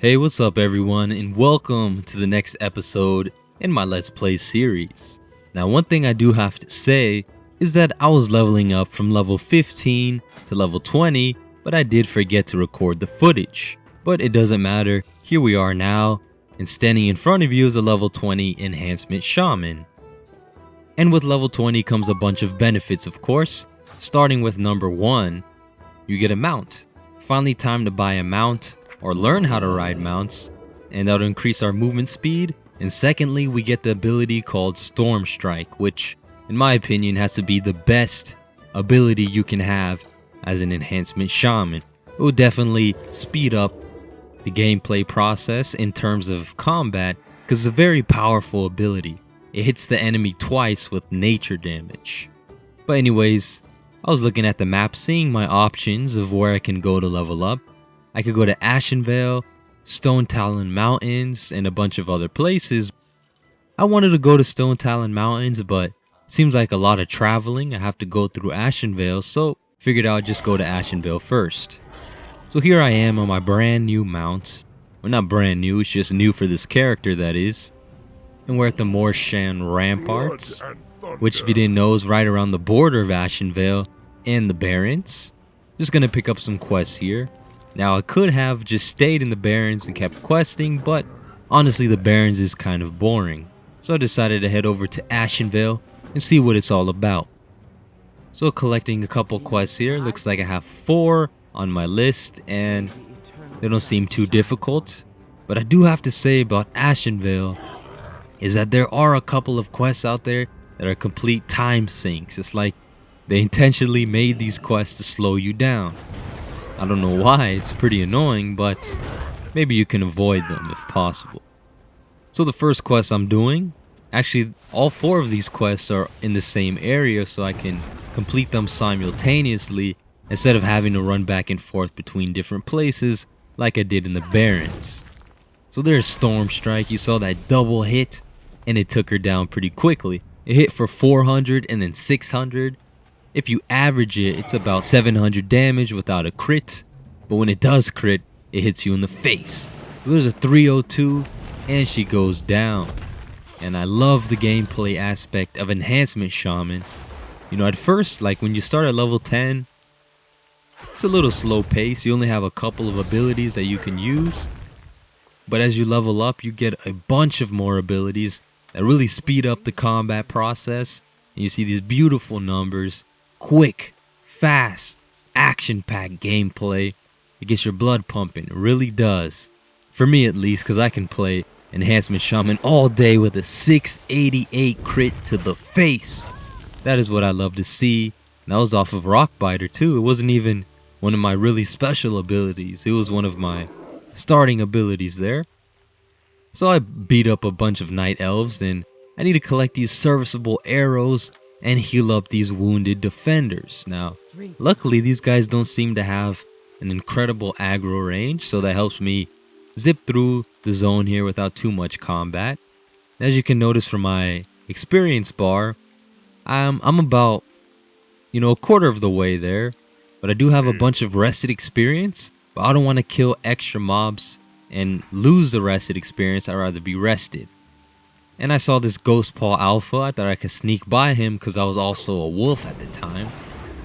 Hey, what's up everyone, and welcome to the next episode in my Let's Play series. Now, one thing I do have to say is that I was leveling up from level 15 to level 20, but I did forget to record the footage. But it doesn't matter, here we are now, and standing in front of you is a level 20 enhancement shaman. And with level 20 comes a bunch of benefits, of course, starting with number 1, you get a mount. Finally time to buy a mount, or learn how to ride mounts, and that'll increase our movement speed. And secondly, we get the ability called Storm Strike, which in my opinion has to be the best ability you can have as an enhancement shaman. It will definitely speed up the gameplay process in terms of combat, because it's a very powerful ability. It hits the enemy twice with nature damage. But anyways, I was looking at the map, seeing my options of where I can go to level up. I could go to Ashenvale, Stone Talon Mountains, and a bunch of other places. I wanted to go to Stone Talon Mountains, but seems like a lot of traveling. I have to go through Ashenvale, so figured I'd just go to Ashenvale first. So here I am on my brand new mount. Well, not brand new, it's just new for this character, that is. And we're at the Morshan Ramparts, which if you didn't know is right around the border of Ashenvale and the Barrens. Just gonna pick up some quests here. Now, I could have just stayed in the Barrens and kept questing, but honestly the Barrens is kind of boring. So I decided to head over to Ashenvale and see what it's all about. So collecting a couple quests here, looks like I have 4 on my list and they don't seem too difficult. But I do have to say about Ashenvale is that there are a couple of quests out there that are complete time sinks. It's like they intentionally made these quests to slow you down. I don't know why, it's pretty annoying, but maybe you can avoid them if possible. So the first quest I'm doing, actually all 4 of these quests are in the same area, so I can complete them simultaneously instead of having to run back and forth between different places like I did in the Barrens. So there's Storm Strike, you saw that double hit and it took her down pretty quickly. It hit for 400 and then 600. If you average it, it's about 700 damage without a crit, but when it does crit, it hits you in the face. So there's a 302 and she goes down. And I love the gameplay aspect of enhancement shaman. You know, at first, like when you start at level 10, it's a little slow pace. You only have a couple of abilities that you can use. But as you level up, you get a bunch of more abilities that really speed up the combat process. And you see these beautiful numbers. Quick, fast, action-packed gameplay. It gets your blood pumping, it really does. For me at least, because I can play Enhancement Shaman all day with a 688 crit to the face. That is what I love to see. And that was off of Rockbiter too. It wasn't even one of my really special abilities. It was one of my starting abilities there. So I beat up a bunch of Night Elves and I need to collect these serviceable arrows and heal up these wounded defenders. Now, luckily these guys don't seem to have an incredible aggro range, so that helps me zip through the zone here without too much combat. As you can notice from my experience bar, I'm about, a quarter of the way there, but I do have a bunch of rested experience, but I don't want to kill extra mobs and lose the rested experience. I'd rather be rested. And I saw this Ghost Paw Alpha. I thought I could sneak by him because I was also a wolf at the time.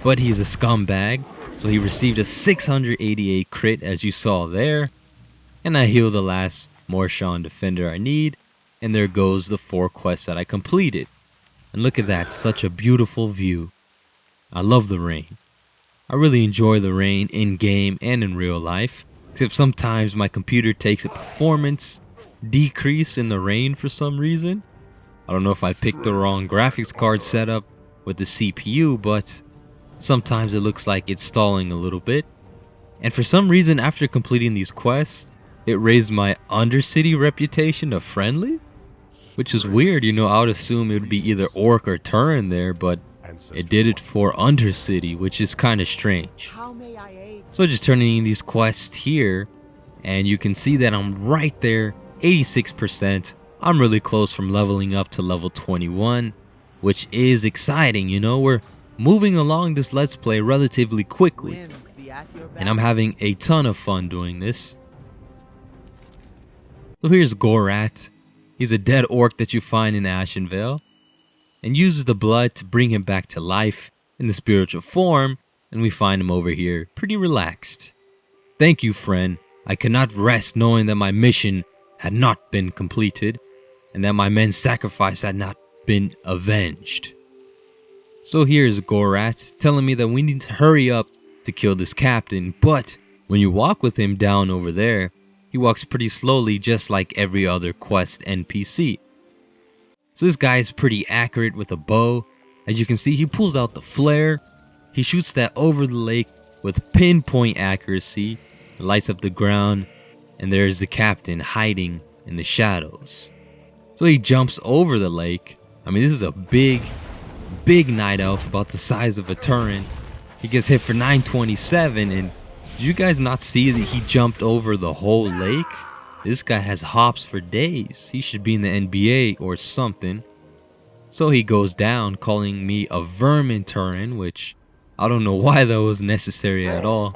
But he's a scumbag, so he received a 688 crit as you saw there. And I healed the last Morshan defender I need. And there goes the 4 quests that I completed. And look at that, such a beautiful view. I love the rain. I really enjoy the rain in game and in real life. Except sometimes my computer takes a performance decrease in the rain for some reason. I don't know if I picked the wrong graphics card setup with the CPU, but sometimes it looks like it's stalling a little bit. And for some reason, after completing these quests, it raised my Undercity reputation to friendly, which is weird. I would assume it would be either Orc or Turin there, but it did it for Undercity, which is kind of strange. So just turning in these quests here, and you can see that I'm right there, 86%. I'm really close from leveling up to level 21, which is exciting. We're moving along this Let's Play relatively quickly, and I'm having a ton of fun doing this. So here's Gorat. He's a dead orc that you find in Ashenvale, and uses the blood to bring him back to life in the spiritual form, and we find him over here, pretty relaxed. Thank you, friend. I cannot rest knowing that my mission had not been completed, and that my men's sacrifice had not been avenged. So here's Gorat telling me that we need to hurry up to kill this captain, but when you walk with him down over there, he walks pretty slowly, just like every other quest NPC. So this guy is pretty accurate with a bow. As you can see, he pulls out the flare. He shoots that over the lake with pinpoint accuracy. It lights up the ground, and there's the captain hiding in the shadows. So he jumps over the lake. I mean, this is a big night elf, about the size of a turret. He gets hit for 927, and did you guys not see that he jumped over the whole lake? This guy has hops for days. He should be in the NBA or something. So he goes down, calling me a vermin turret, which I don't know why that was necessary at all.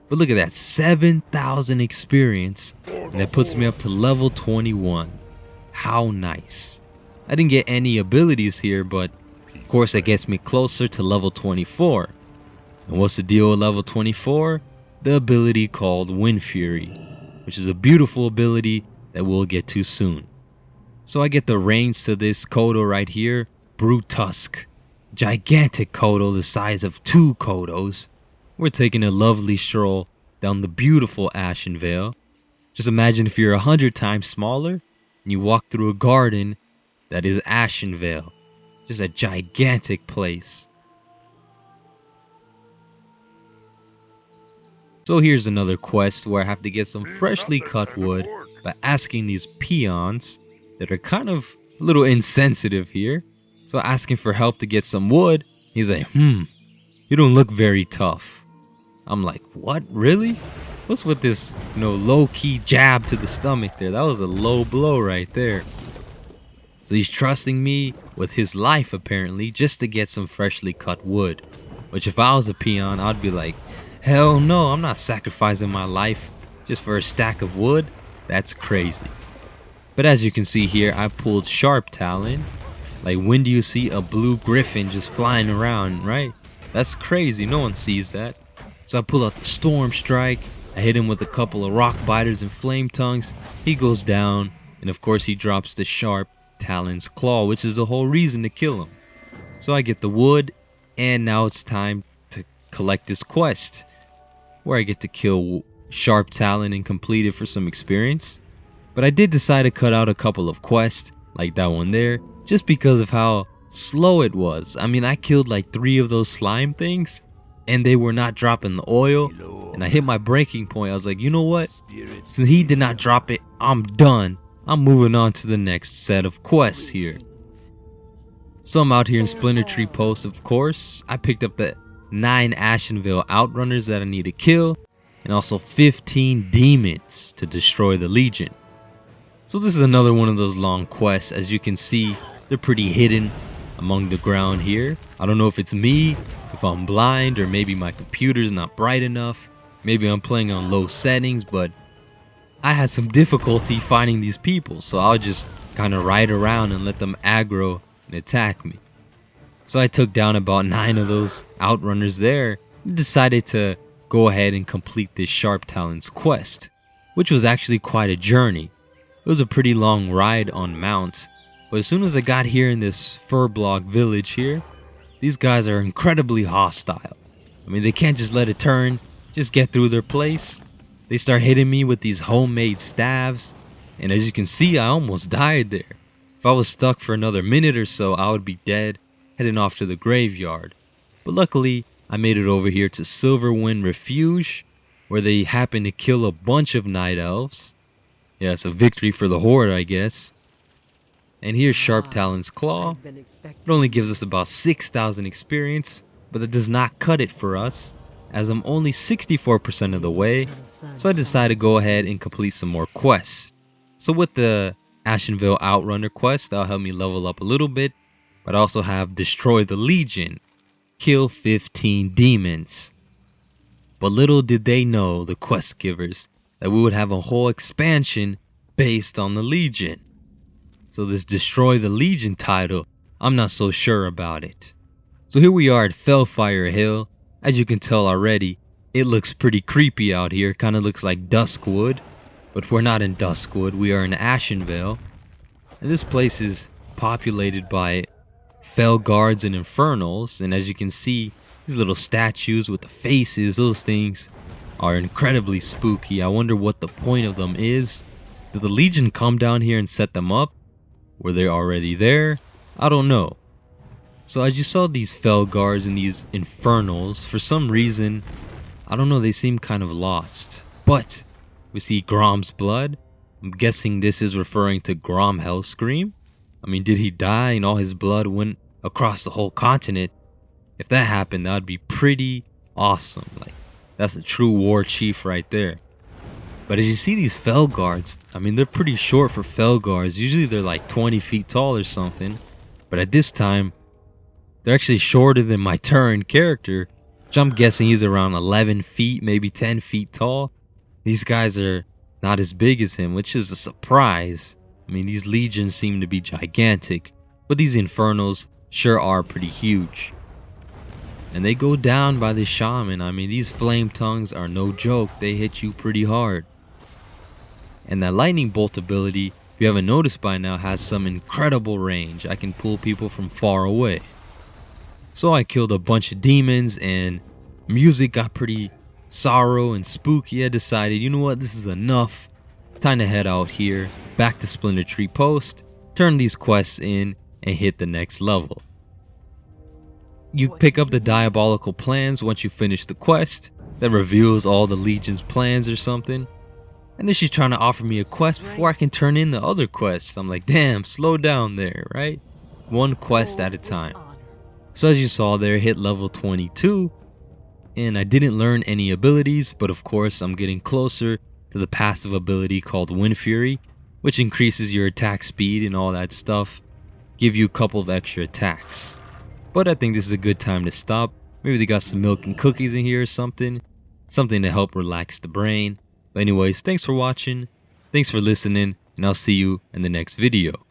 But look at that, 7,000 experience, and that puts me up to level 21. How nice. I didn't get any abilities here, but of course that gets me closer to level 24. And what's the deal with level 24? The ability called Wind Fury, which is a beautiful ability that we'll get to soon. So I get the reins to this Kodo right here, Brutusk. Gigantic Kodo the size of 2 Kodos. We're taking a lovely stroll down the beautiful Ashenvale. Just imagine if you're 100 times smaller and you walk through a garden that is Ashenvale. Just a gigantic place. So here's another quest where I have to get some freshly cut wood by asking these peons that are kind of a little insensitive here. So asking for help to get some wood, he's like, you don't look very tough. I'm like, what, really? What's with this, low-key jab to the stomach there? That was a low blow right there. So he's trusting me with his life apparently just to get some freshly cut wood. Which if I was a peon, I'd be like, hell no, I'm not sacrificing my life just for a stack of wood. That's crazy. But as you can see here, I pulled Sharp Talon. Like, when do you see a blue griffin just flying around, right? That's crazy, no one sees that. So I pull out the Storm Strike. I hit him with a couple of Rock Biters and Flame Tongues. He goes down, and of course he drops the Sharp Talon's Claw, which is the whole reason to kill him. So I get the wood, and now it's time to collect this quest, where I get to kill Sharp Talon and complete it for some experience. But I did decide to cut out a couple of quests, like that one there, just because of how slow it was. I mean, I killed like 3 of those slime things, and they were not dropping the oil, and I hit my breaking point. I was like, you know what? Since he did not drop it, I'm done. I'm moving on to the next set of quests here. So I'm out here in Splinter Tree Post, of course. I picked up the 9 Ashenvale Outrunners that I need to kill, and also 15 demons to destroy the Legion. So this is another one of those long quests. As you can see, they're pretty hidden among the ground here. I don't know if it's me, if I'm blind, or maybe my computer's not bright enough. Maybe I'm playing on low settings, but I had some difficulty finding these people, so I'll just kind of ride around and let them aggro and attack me. So I took down about 9 of those Outrunners there and decided to go ahead and complete this Sharp Talon's quest, which was actually quite a journey. It was a pretty long ride on mount, but as soon as I got here in this fur block village here, these guys are incredibly hostile. I mean, they can't just let it turn, just get through their place. They start hitting me with these homemade staves, and as you can see, I almost died there. If I was stuck for another minute or so, I would be dead, heading off to the graveyard. But luckily, I made it over here to Silverwind Refuge, where they happened to kill a bunch of night elves. Yeah, it's a victory for the Horde, I guess. And here's Sharp Talon's Claw. It only gives us about 6,000 experience, but that does not cut it for us, as I'm only 64% of the way. So I decided to go ahead and complete some more quests. So with the Ashenvale Outrunner quest, that'll help me level up a little bit, but I also have Destroy the Legion, kill 15 demons. But little did they know, the quest givers, that we would have a whole expansion based on the Legion. So this Destroy the Legion title, I'm not so sure about it. So here we are at Fellfire Hill. As you can tell already, it looks pretty creepy out here. Kind of looks like Duskwood, but we're not in Duskwood. We are in Ashenvale. And this place is populated by Fell Guards and Infernals. And as you can see, these little statues with the faces, those things are incredibly spooky. I wonder what the point of them is. Did the Legion come down here and set them up? Were they already there? I don't know. So as you saw these Fell Guards and these Infernals, for some reason, I don't know, they seem kind of lost. But we see Grom's blood. I'm guessing this is referring to Grom Hellscream. I mean, did he die and all his blood went across the whole continent? If that happened, that would be pretty awesome. Like, that's a true war chief right there. But as you see these Fell Guards, I mean, they're pretty short for Fell Guards. Usually they're like 20 feet tall or something. But at this time, they're actually shorter than my Turin character, which I'm guessing he's around 11 feet, maybe 10 feet tall. These guys are not as big as him, which is a surprise. I mean, these legions seem to be gigantic, but these Infernals sure are pretty huge. And they go down by the shaman. I mean, these flame tongues are no joke. They hit you pretty hard. And that lightning bolt ability, if you haven't noticed by now, has some incredible range. I can pull people from far away. So I killed a bunch of demons and music got pretty sorrow and spooky. I decided, you know what, this is enough. Time to head out here, back to Splinter Tree Post, turn these quests in, and hit the next level. You pick up the diabolical plans once you finish the quest that reveals all the Legion's plans or something. And then she's trying to offer me a quest before I can turn in the other quests. I'm like, damn, slow down there, right? One quest at a time. So as you saw there, hit level 22. And I didn't learn any abilities, but of course I'm getting closer to the passive ability called Wind Fury, which increases your attack speed and all that stuff. Give you a couple of extra attacks. But I think this is a good time to stop. Maybe they got some milk and cookies in here or something. Something to help relax the brain. But anyways, thanks for watching. Thanks for listening. And I'll see you in the next video.